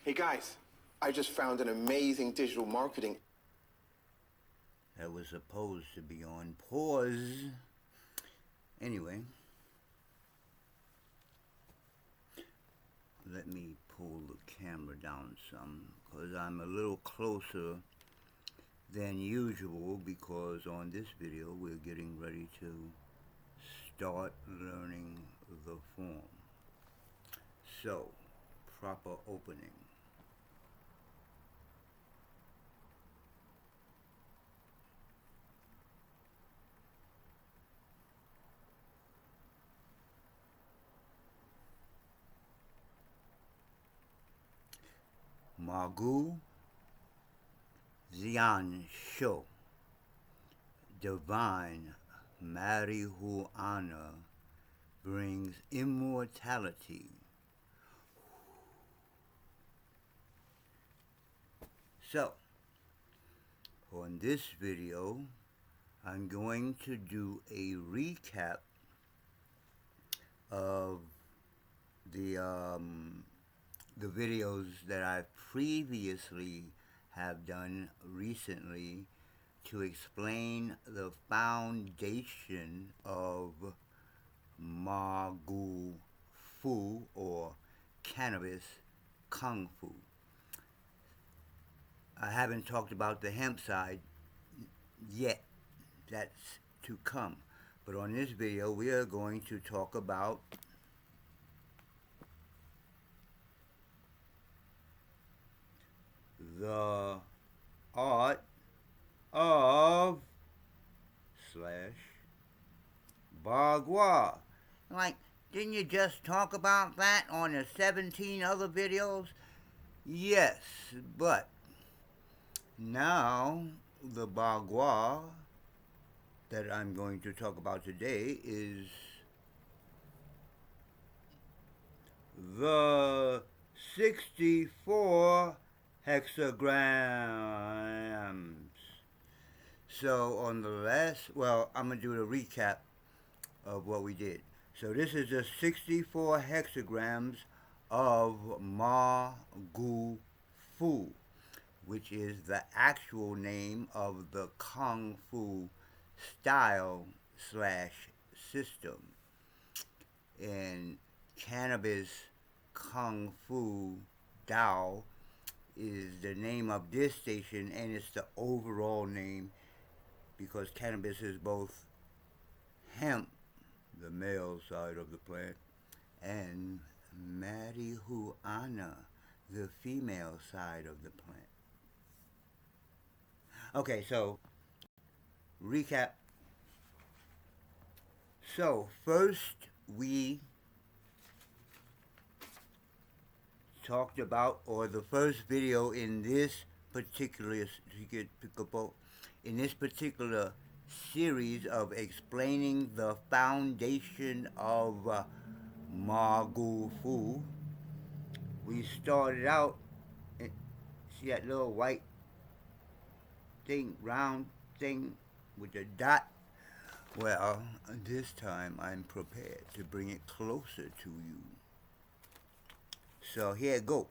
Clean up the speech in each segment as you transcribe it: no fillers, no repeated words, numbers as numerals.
Hey guys, I just found an amazing digital marketing. That was supposed to be on pause. Anyway, let me pull the camera down some because I'm a little closer than usual, because on this video we're getting ready to start learning the form. So, proper opening. Magu Zian Sho, divine marijuana brings immortality. So, on this video, I'm going to do a recap of the videos that I previously have done recently to explain the foundation of Magu Fu, or Kannabis Kung-Fu. I haven't talked about the hemp side yet. That's to come. But on this video, we are going to talk about the art of Bagua. Like, didn't you just talk about that on the 17 other videos? Yes, but now the Bagua that I'm going to talk about today is the 64 hexagrams. So on the last, well, I'm going to do a recap of what we did. So this is the 64 hexagrams of Magu Fu, which is the actual name of the Kung Fu style / system. And Kannabis Kung-Fu T.A.O is the name of this station, and it's the overall name because cannabis is both hemp, the male side of the plant, and marijuana, the female side of the plant. Okay, so recap. So first we talked about, or the first video in this particular series of explaining the foundation of Magu Fu, we started out, see that little white thing, round thing with the dot? Well, this time I'm prepared to bring it closer to you. So here it go.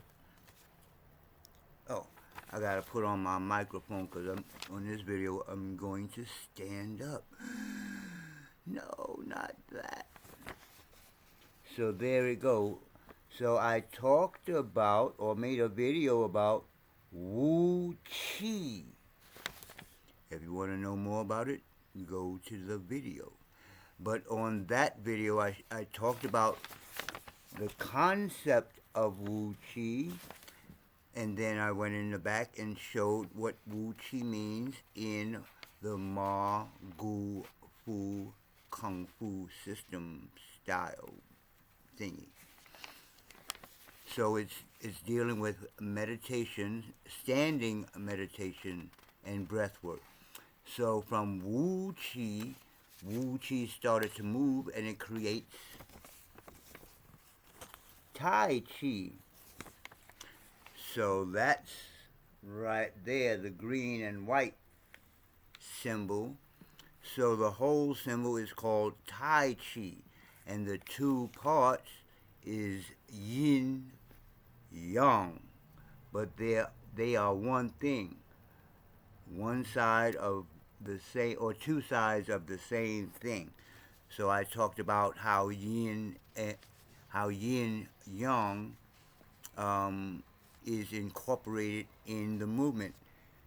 Oh, I gotta put on my microphone because on this video I'm going to stand up. No, not that. So there we go. So I talked about, or made a video about, Wu Chi. If you want to know more about it, go to the video. But on that video, I talked about the concept of Wu Chi, and then I went in the back and showed what Wu Chi means in the Magu Fu Kung Fu system style thingy. So it's dealing with meditation, standing meditation, and breath work. So from Wu Chi started to move, and it creates Tai Chi. So that's right there, the green and white symbol. So the whole symbol is called Tai Chi, and the two parts is yin yang. but they are one thing, one side of the same, or two sides of the same thing. So I talked about how yin yang is incorporated in the movement.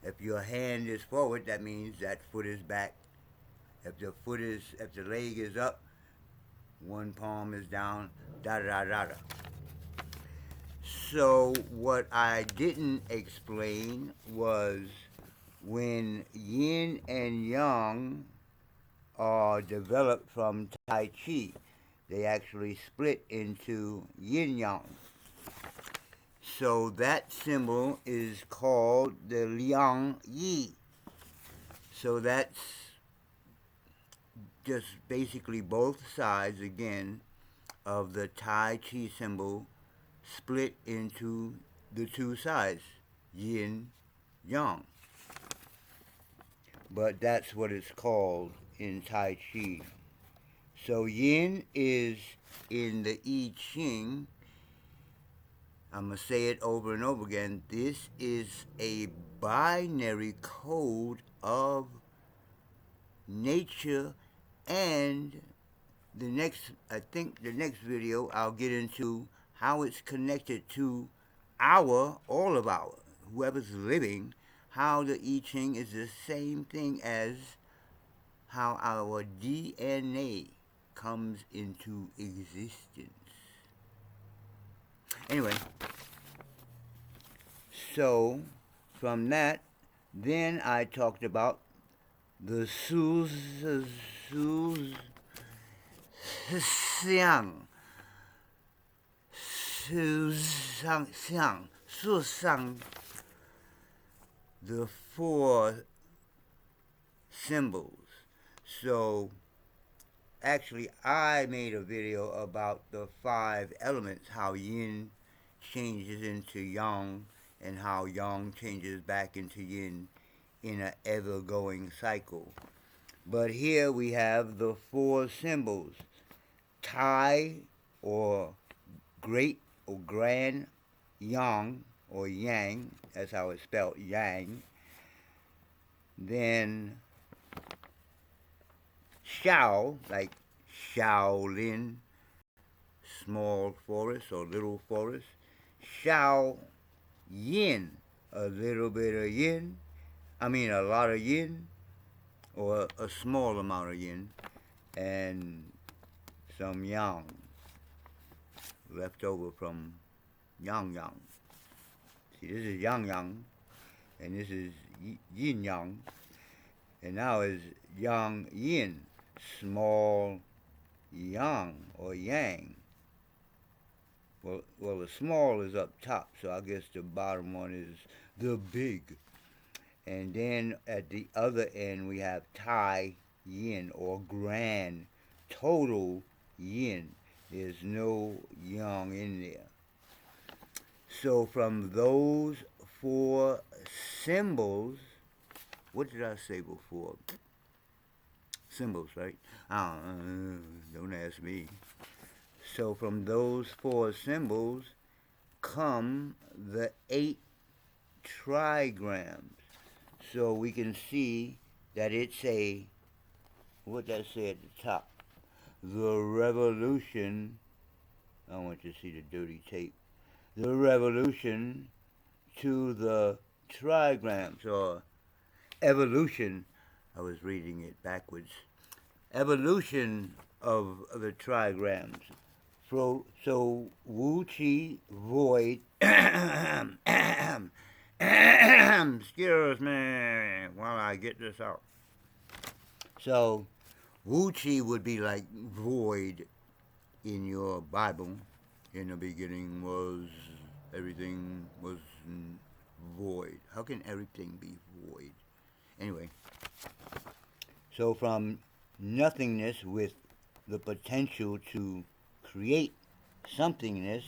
If your hand is forward, that means that foot is back. If the leg is up, one palm is down, da da da da. So what I didn't explain was when yin and yang are developed from Tai Chi, they actually split into yin yang. So that symbol is called the Liang Yi. So that's just basically both sides again of the Tai Chi symbol split into the two sides, yin, yang. But that's what it's called in Tai Chi. So yin is in the I-Ching. I'm going to say it over and over again. This is a binary code of nature, and I think the next video I'll get into how it's connected to all of our, whoever's living, how the I-Ching is the same thing as how our DNA comes into existence. Anyway, so from that, then I talked about the the four symbols. So actually I made a video about the 5 elements, how yin changes into yang and how yang changes back into yin in an ever-going cycle. But here we have the 4 symbols. Tai, or great or grand, yang or yang, that's how it's spelled, yang. Then Shao, like Shaolin, small forest or little forest. Shao Yin, a little bit of yin, a lot of yin, or a small amount of yin, and some yang, left over from yang. See, this is yang, and this is yin yang, and now is yang yin, small yang or yang. Well, the small is up top, so I guess the bottom one is the big. And then at the other end we have Tai Yin, or grand, total yin. There's no yang in there. So from those 4 symbols, what did I say before? Symbols, right? Don't ask me. So from those 4 symbols come the 8 trigrams. So we can see that it's what did I say at the top? The revolution, I want you to see the dirty tape. The revolution to the trigrams, or evolution. I was reading it backwards. Evolution of the trigrams. So Wu Chi, void, excuse me while I get this out. So Wu Chi would be like void in your Bible. In the beginning everything was void. How can everything be void? Anyway, so from nothingness with the potential to create somethingness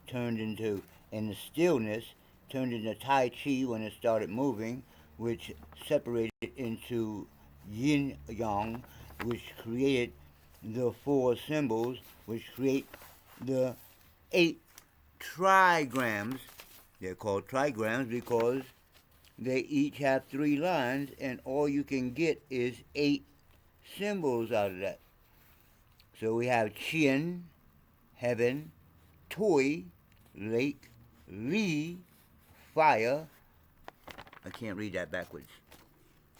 turned into, and the stillness turned into Tai Chi when it started moving, which separated into yin yang, which created the 4 symbols, which create the 8 trigrams, They're called trigrams because they each have 3 lines, and all you can get is 8 symbols out of that. So we have Chin, heaven, Toi, lake, Li, fire. I can't read that backwards.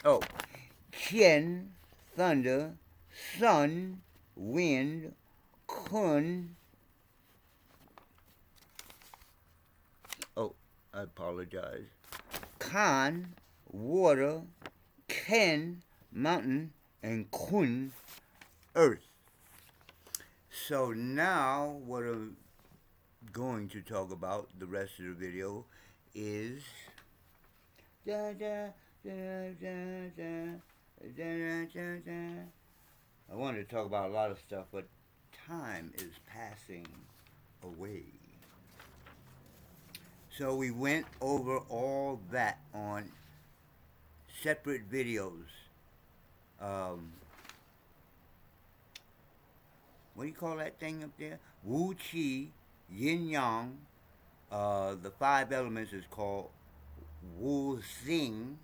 Oh, Qian, thunder, sun, wind, Kun. Oh, I apologize. Kan, water, Ken, mountain, and Kun, earth. So now what I'm going to talk about the rest of the video is I wanted to talk about a lot of stuff, but time is passing away. So we went over all that on separate videos. What do you call that thing up there? Wu Qi, Yin Yang. The 5 elements is called Wu Xing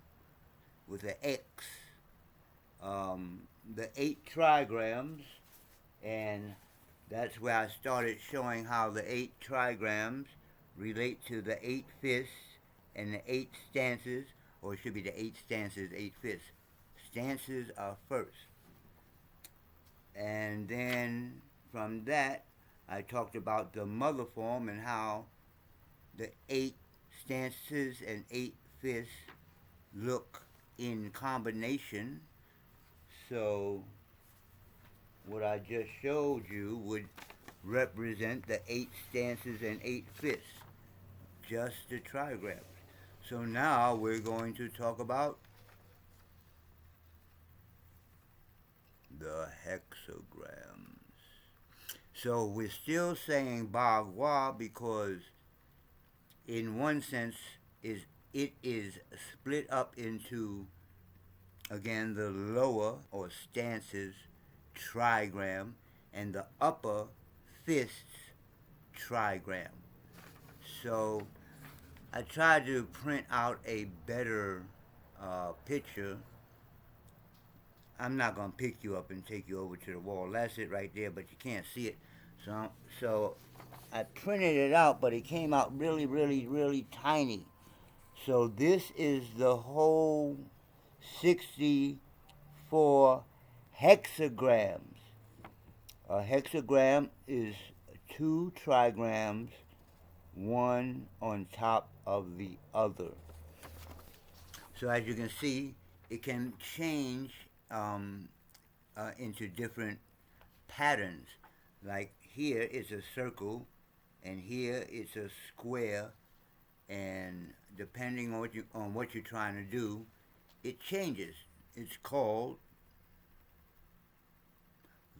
with an X. The 8 trigrams, and that's where I started showing how the 8 trigrams relate to the 8 fists and the 8 stances, or it should be the 8 stances, 8 fists. Stances are first. And then from that, I talked about the mother form and how the 8 stances and 8 fists look in combination. So what I just showed you would represent the 8 stances and 8 fists, just the trigrams. So now we're going to talk about the hexagrams. So we're still saying Bagua because in one sense it is split up into, again, the lower or stances trigram and the upper fists trigram. So I tried to print out a better picture. I'm not going to pick you up and take you over to the wall. That's it right there, but you can't see it. So I printed it out, but it came out really, really, really tiny. So this is the whole 64 hexagrams. A hexagram is 2 trigrams, one on top of the other. So as you can see, it can change into different patterns. Like here it's a circle, and here it's a square, and depending on what you're trying to do, it changes. It's called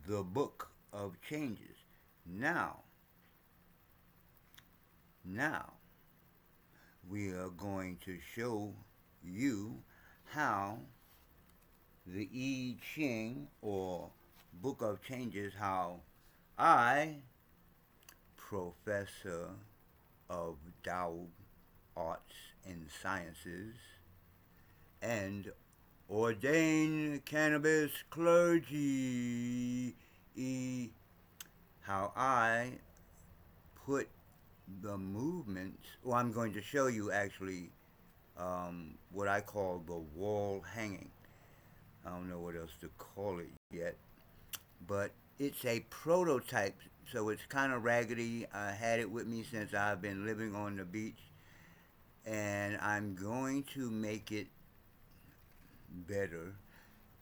the Book of Changes. Now we are going to show you how the I-Ching, or Book of Changes, how I, Professor of T.A.O Arts and Sciences, and ordained cannabis clergy, how I put the movements, well, I'm going to show you actually what I call the wall hanging. I don't know what else to call it yet, but it's a prototype, so it's kind of raggedy. I had it with me since I've been living on the beach, and I'm going to make it better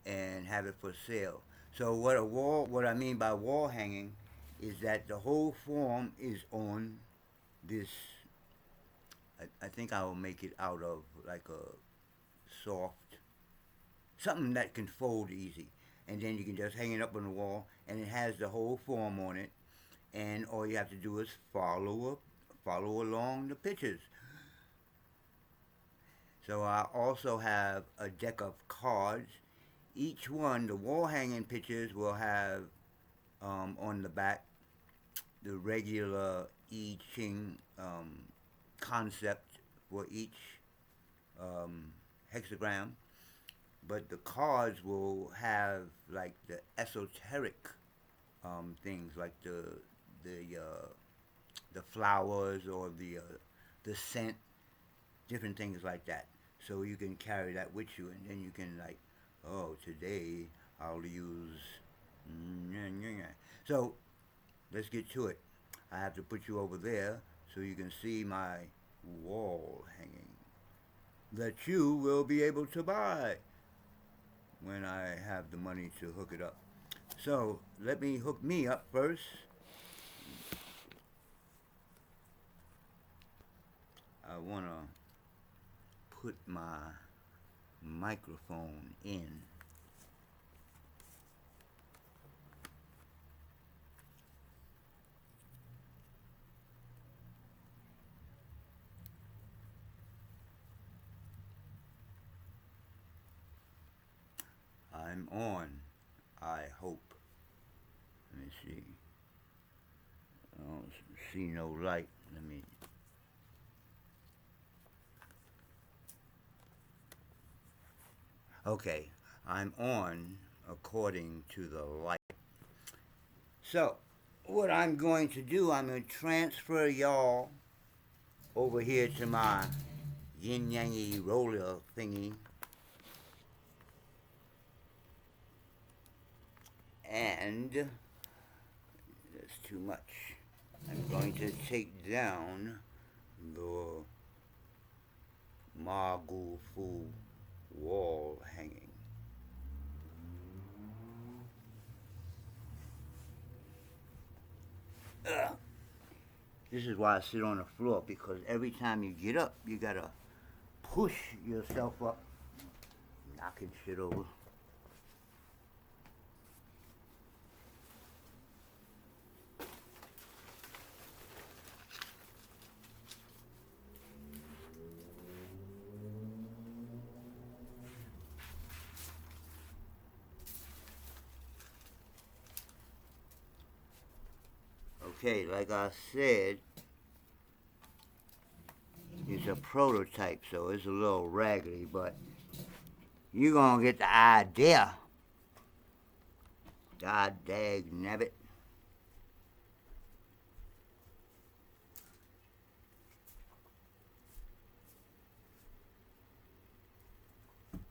and have it for sale. So what I mean by wall hanging is that the whole form is on this, I think I will make it out of like a soft, something that can fold easy, and then you can just hang it up on the wall, and it has the whole form on it, and all you have to do is follow along the pictures. So I also have a deck of cards. Each one, the wall hanging pictures will have on the back the regular I-Ching concepts for each hexagram, but the cards will have like the esoteric things, like the flowers or the scent, different things like that. So you can carry that with you, and then you can like, oh, today I'll use. So let's get to it. I have to put you over there so you can see my wall hanging that you will be able to buy when I have the money to hook it up. So let me hook me up first. I want to put my microphone in. I'm on, I hope. Let me see. I don't see no light. Let me. Okay, I'm on according to the light. So, what I'm going to do, I'm going to transfer y'all over here to my yin-yangy roller thingy. And that's too much. I'm going to take down the Kung-Fu wall hanging. This is why I sit on the floor, because every time you get up, you gotta push yourself up, knocking shit over. Okay, like I said, it's a prototype, so it's a little raggedy, but you're gonna get the idea. God dag nabbit.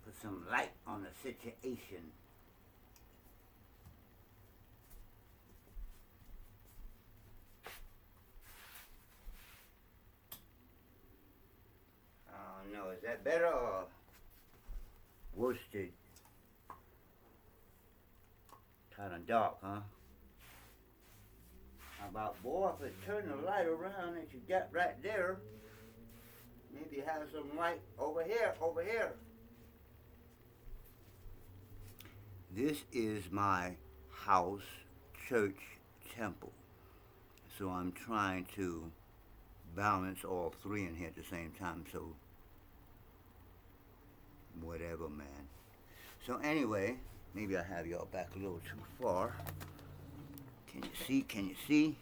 Put some light on the situation. I don't know, is that better or worsted? Kinda dark, huh? How about, boy, if I turn the light around that you got right there, maybe have some light over here, over here. This is my house, church, temple. So I'm trying to balance all three in here at the same time, so whatever, man. So anyway, maybe I have y'all back a little too far. Can you see? Can you see?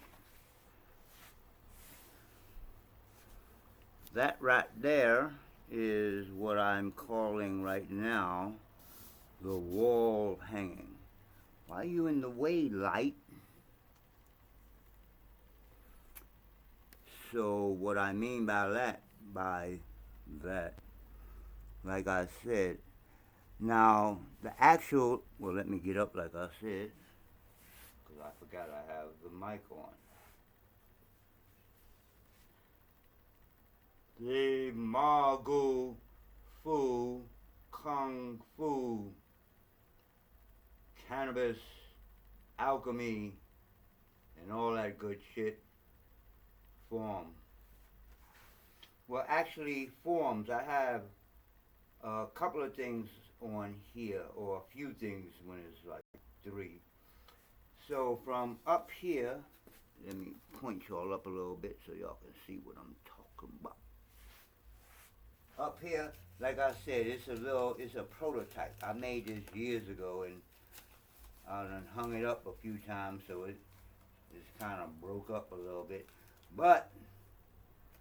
That right there is what I'm calling right now the wall hanging. Why are you in the way, light? So what I mean by that, like I said, now the actual, well, let me get up like I said, because I forgot I have the mic on. The Kung-Fu, cannabis, alchemy, and all that good shit form. Well, actually, forms. I have a couple of things on here, or a few things when it's like three. So from up here, let me point y'all up a little bit so y'all can see what I'm talking about. Up here, like I said, it's a prototype. I made this years ago, and I done hung it up a few times, so it's kind of broke up a little bit. But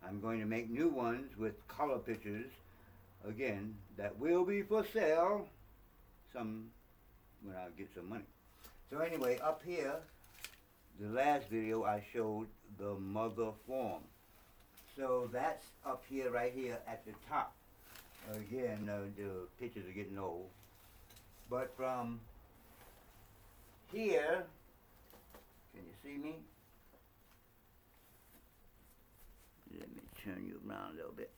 I'm going to make new ones with color pictures, again, that will be for sale some when I get some money. So anyway, up here, the last video I showed the mother form. So that's up here, right here at the top. Again, the pictures are getting old. But from here, can you see me? Let me turn you around a little bit.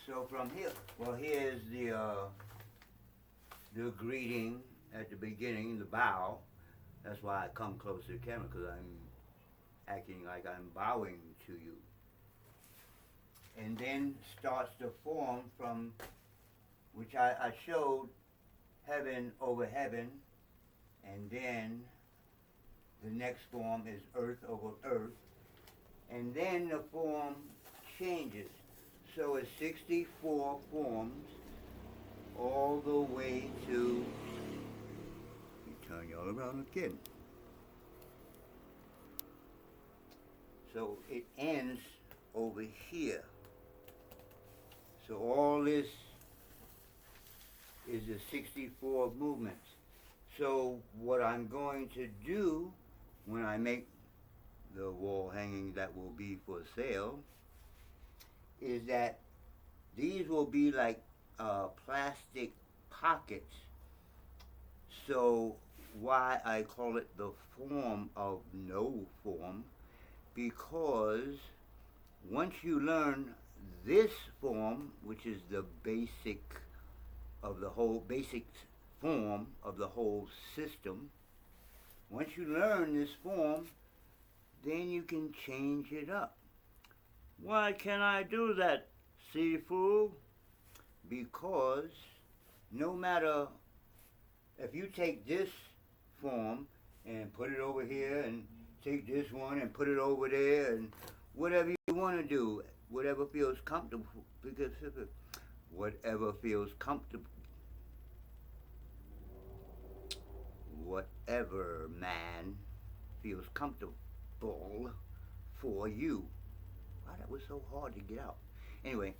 So from here, well, here's the greeting at the beginning, the bow. That's why I come close to the camera, because I'm acting like I'm bowing to you. And then starts the form from which I showed heaven over heaven, and then the next form is earth over earth, and then the form changes. So it's 64 forms all the way to, let me turn you all around again. So it ends over here. So all this is the 64 movements. So what I'm going to do when I make the wall hanging that will be for sale is that these will be like plastic pockets. So why I call it the form of no form, because once you learn this form, which is the basic of the whole, basic form of the whole system, once you learn this form, then you can change it up. Why can I do that, Sifu? Because no matter if you take this form and put it over here, and take this one and put it over there, and whatever you want to do, whatever feels comfortable, because whatever feels comfortable, whatever man feels comfortable for you. Wow, that was so hard to get out. Anyway,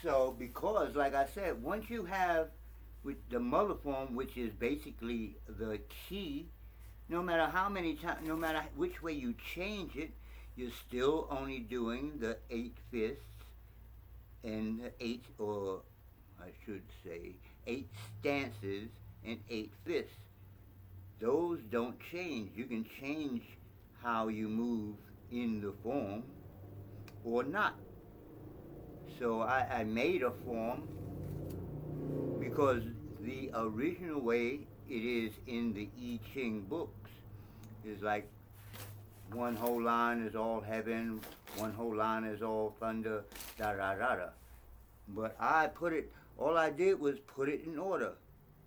so because, like I said, once you have with the mother form, which is basically the key, no matter how many times, no matter which way you change it, you're still only doing the 8 fists and the 8, or I should say, 8 stances and 8 fists. Those don't change. You can change how you move in the form or not. So I made a form because the original way it is in the I-Ching books is like one whole line is all heaven, one whole line is all thunder, da da da da. But I put it, all I did was put it in order.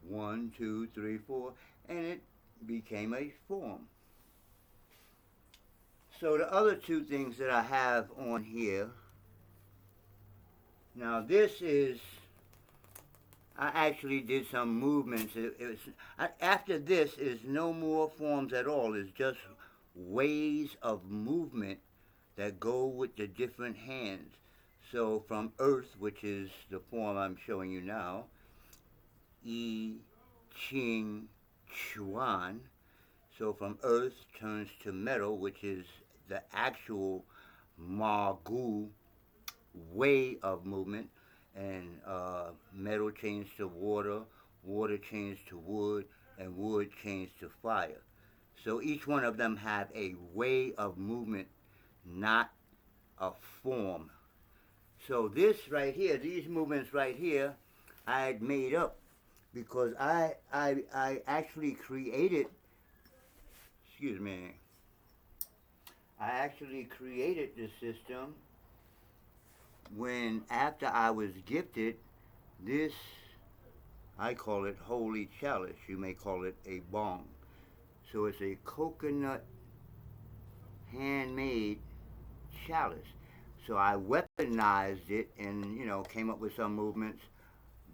1, 2, 3, 4, and it became a form. So the other two things that I have on here, now this is, I actually did some movements. After this is no more forms at all. It's just ways of movement that go with the different hands. So from earth, which is the form I'm showing you now, I-Ching, Chuan. So from earth turns to metal, which is the actual Margu way of movement, and metal changed to water, water changed to wood, and wood changed to fire. So each one of them have a way of movement, not a form. So this right here, these movements right here, I had made up because I actually created, excuse me, I actually created the system when, after I was gifted this, I call it holy chalice. You may call it a bong. So it's a coconut handmade chalice. So I weaponized it and, you know, came up with some movements,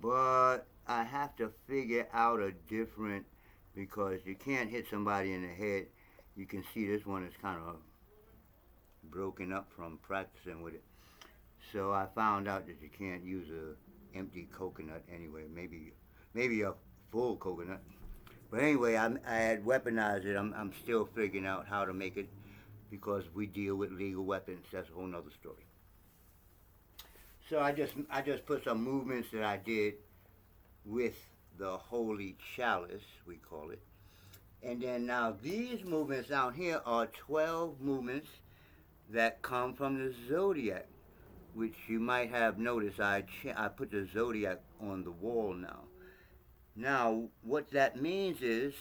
but I have to figure out a different, because you can't hit somebody in the head. You can see this one is kind of broken up from practicing with it. So I found out that you can't use a empty coconut anyway. Maybe a full coconut. But anyway, I had weaponized it. I'm still figuring out how to make it because we deal with legal weapons. That's a whole nother story. So I just put some movements that I did with the holy chalice, we call it. And then now these movements down here are 12 movements that come from the zodiac, which you might have noticed I put the zodiac on the wall now. Now, what that means is,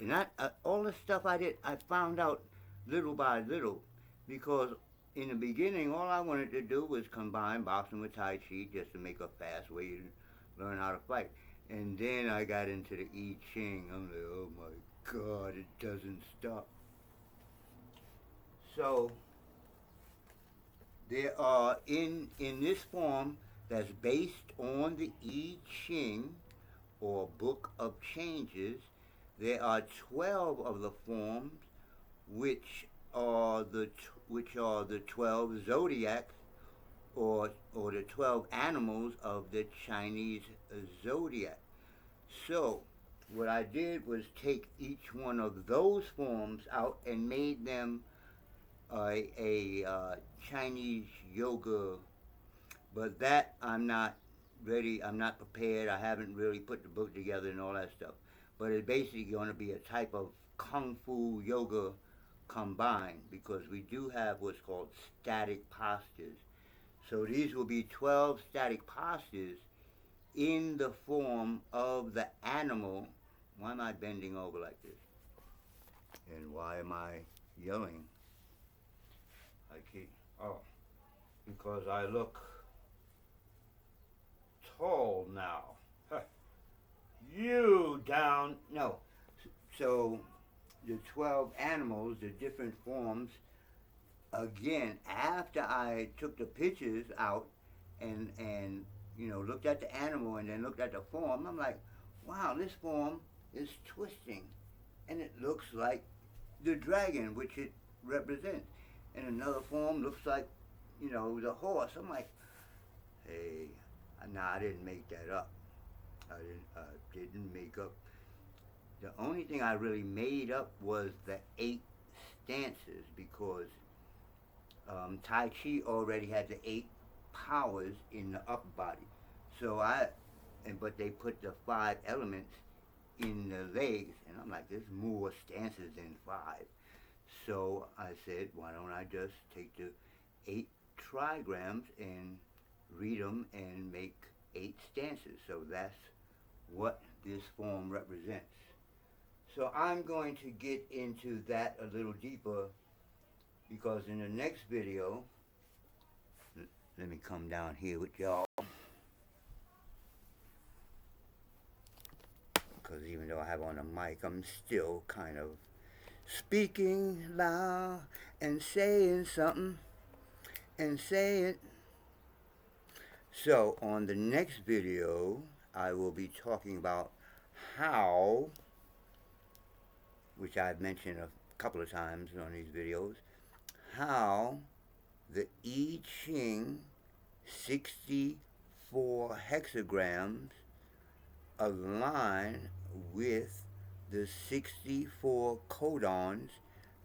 and all the stuff I did, I found out little by little, because in the beginning, all I wanted to do was combine boxing with Tai Chi just to make a fast way to learn how to fight. And then I got into the I-Ching. I'm like, oh my God, it doesn't stop. So, there are, in this form that's based on the I-Ching, or Book of Changes, there are 12 of the forms which are the 12 zodiacs, or the 12 animals of the Chinese zodiac. So what I did was take each one of those forms out and made them a Chinese yoga, but that I'm not ready, I'm not prepared, I haven't really put the book together and all that stuff. But it's basically going to be a type of Kung Fu yoga combined, because we do have what's called static postures. So these will be 12 static postures in the form of the animal. Why am I bending over like this? And why am I yelling? Because I look tall now. You down, no. So the 12 animals, the different forms, again, after I took the pictures out and looked at the animal and then looked at the form, I'm like, wow, this form is twisting, and it looks like the dragon, which it represents. And another form looks like, the horse. I'm like, hey, I didn't make that up. I didn't make up. The only thing I really made up was the 8 stances, because Tai Chi already had the 8 powers in the upper body. So but they put the 5 elements in the legs, and I'm like, there's more stances than 5. So I said, why don't I just take the 8 trigrams and read them and make 8 stances. So that's what this form represents. So I'm going to get into that a little deeper, because in the next video, let me come down here with y'all, because even though I have on a mic, I'm still kind of speaking loud and saying something and say it. So on the next video, I will be talking about how, which I've mentioned a couple of times on these videos, how the I-Ching 64 hexagrams align with the 64 codons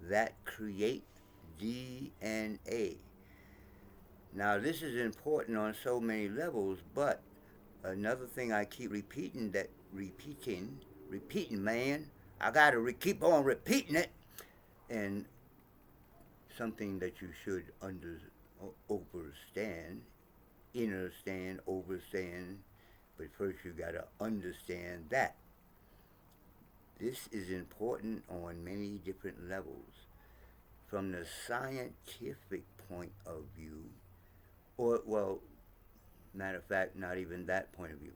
that create DNA. Now, this is important on so many levels, but another thing I keep repeating, man, I gotta keep on repeating it, and something that you should understand, but first you gotta understand that. This is important on many different levels. From the scientific point of view, or, well, matter of fact, not even that point of view.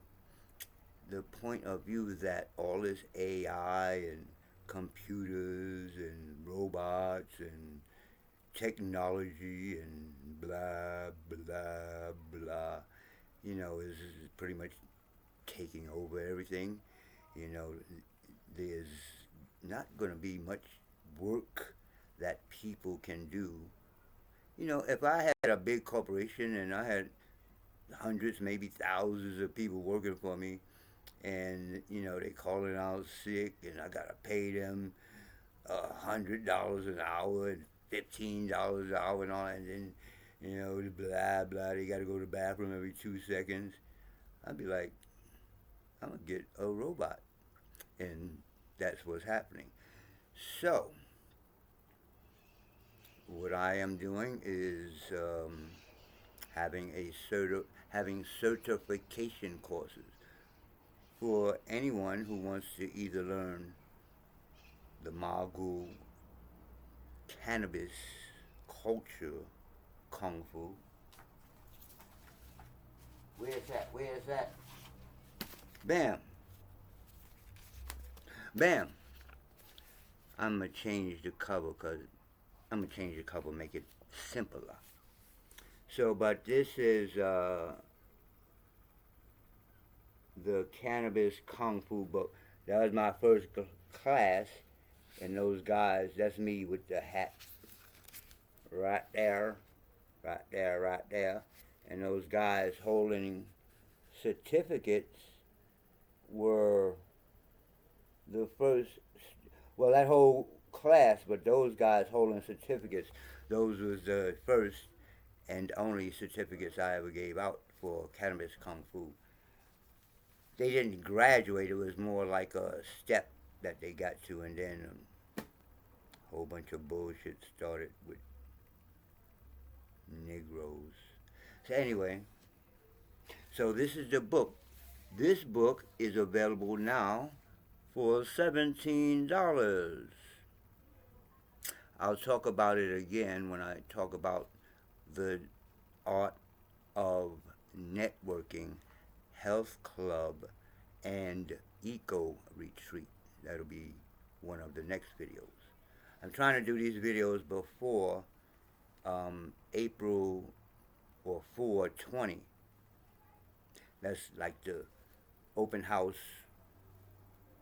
The point of view that all this AI and computers and robots and technology and blah, blah, blah, is pretty much taking over everything. There's not going to be much work that people can do You know, if I had a big corporation and I had hundreds, maybe thousands of people working for me, and you know they calling out sick, and I gotta pay them $100 an hour and $15 an hour and all, and then you know blah blah. They gotta go to the bathroom every 2 seconds. I'd be like, I'm gonna get a robot, and that's what's happening. So what I am doing is having certification courses for anyone who wants to either learn the Magu cannabis culture kung fu. Where's that? Where's that? Bam. Bam. I'm gonna change the cover make it simpler. So, but this is the Cannabis Kung-Fu book. That was my first class, and those guys, that's me with the hat. Right there, right there, right there. And those guys holding certificates were the first, well, that whole class, but those guys holding certificates, those was the first and only certificates I ever gave out for Cannabis Kung Fu. They didn't graduate, it was more like a step that they got to, and then a whole bunch of bullshit started with Negroes. So anyway, so this is the book. This book is available now for $17. I'll talk about it again when I talk about the art of networking, health club, and eco retreat. That'll be one of the next videos. I'm trying to do these videos before April or 4/20. That's like the open house.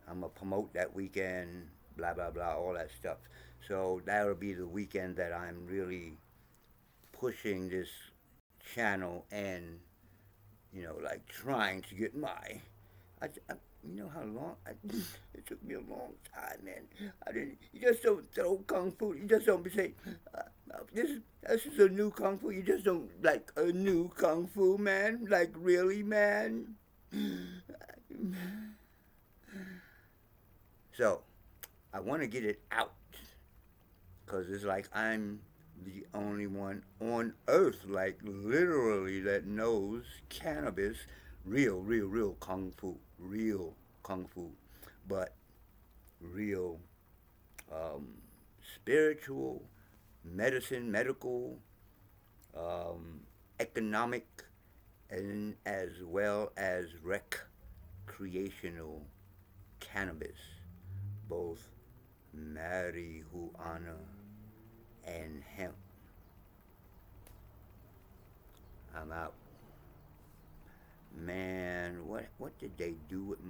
I'm going to promote that weekend, blah, blah, blah, all that stuff. So that'll be the weekend that I'm really pushing this channel and, you know, like trying to get my, you know how long, it took me a long time, man. You just don't throw Kung Fu, you just don't say, this is a new Kung Fu, you just don't, like, a new Kung Fu, man, like, really, man? So, I want to get it out, because it's like I'm the only one on earth, like literally, that knows cannabis, real Kung Fu, but real spiritual, medical, economic, and as well as recreational cannabis, both marijuana and hemp. I'm out. Man, what did they do with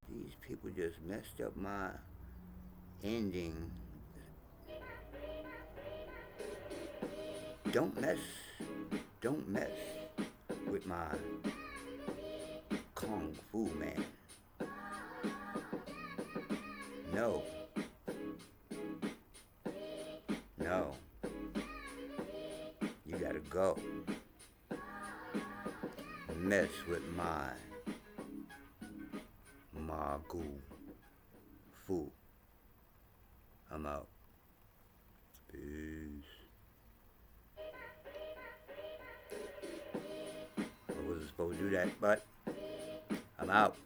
these people just messed up my ending. Don't mess with my Kung Fu, man. No. You gotta go. Mess with my Magu Fu. I'm out. Peace. I wasn't supposed to do that, but I'm out.